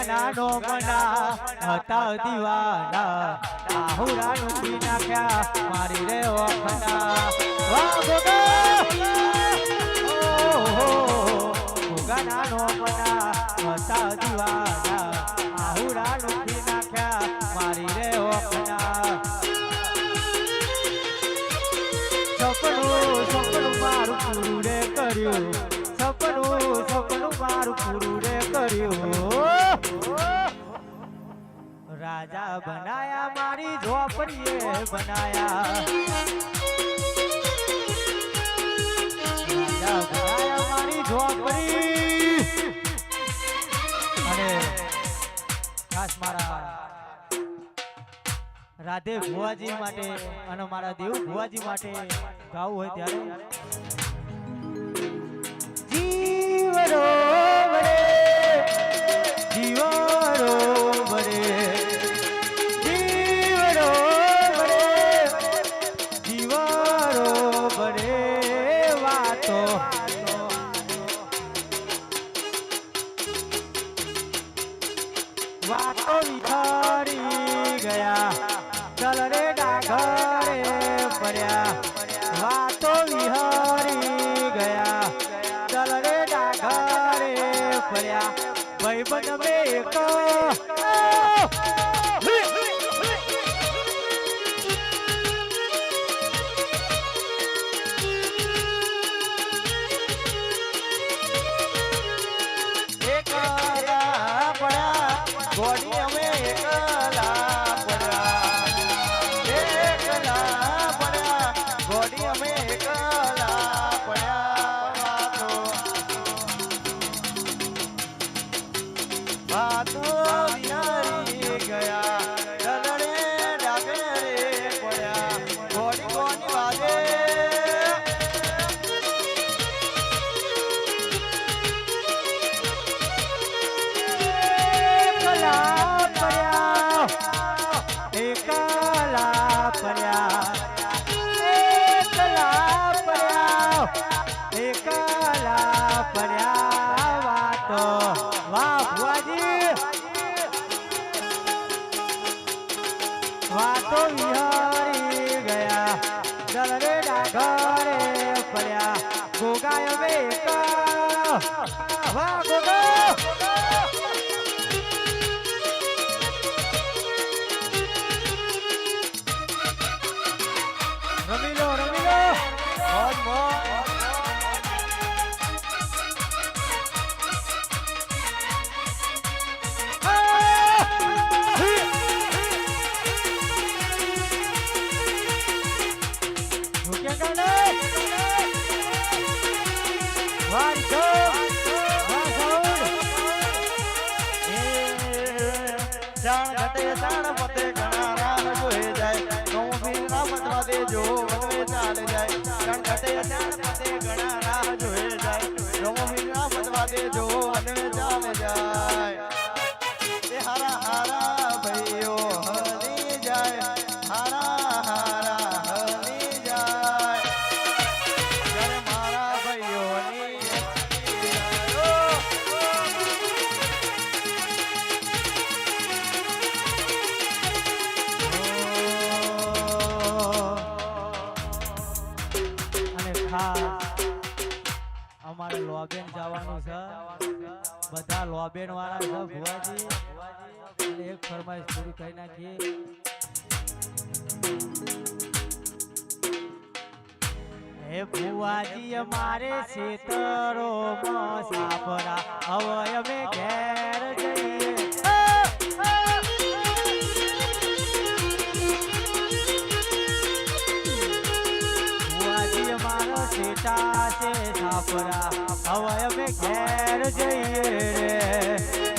નાનો મના હતા દીવાના આહુરા નું નાખ્યા મારી રે ઓખના વાહ ગોગા ગોગા નાનો મના હતા દીવાના આહુરા નું નાખ્યા મારી રે ઓખના સપનું મારું પૂરું રે કર્યું સપનું મારું પૂરું રે કર્યું રાજા બનાયા મારી ઝોપડીએ બનાયા રાજા બનાયા મારી ઝોપડી અને ખાસ મારા રાધે ભુવાજી માટે અને મારા દેવ ભુવાજી માટે ગાવું હોય ત્યારે જીવરો વડે જીવરો વાતો વિખરી ગયા ચલ રે ડાઘરે પડ્યા વાતો વિહરી ગયા ચલ રે ડાઘરે પડ્યા ભાઈબંધ મેક ગોડી અમે એકલા પડ્યા ગોડી અમે એકલા પડ્યા વાતો વિહારી ગયા દલડે ડાગરે પડ્યા ગોડી ગોની વાગે એકલા પડ્યા વાતો વાહ ભુવાજી વાતો વિહરી ગયા દલરે ડાઘરે પડ્યા ગોગાય વેક વાહ ગોગા રમી લો મોજ મોજ જાણ ઘટે જાણ પતે ઘણા રાહ જોઈ જાય હું ભીર ના બદવા દેજો વનવે ચાલે જાય જાણ ઘટે જાણ પતે ઘણા રાહ જોઈ જાય હું ભીર ના બદવા દેજો વનવે ચાલે જાય એ હારા હારા ભાઈઓ હરી જાય હારા હારા હરી જાય જ્યારે મારા ભાઈઓની અમારે લોબેન જવાનું છે બધા લોબેન વાળા છે ભુવાજી અને એક ફરમાઈશ પૂરી કરી નાખીએ હે ભુવાજી અમારે ખેતરો માં સાપરા હવે અમે ઘેર જઈએ ભુવાજી અમારો સેટા છે બાપરા હવે અમે ઘેર જઈએ રે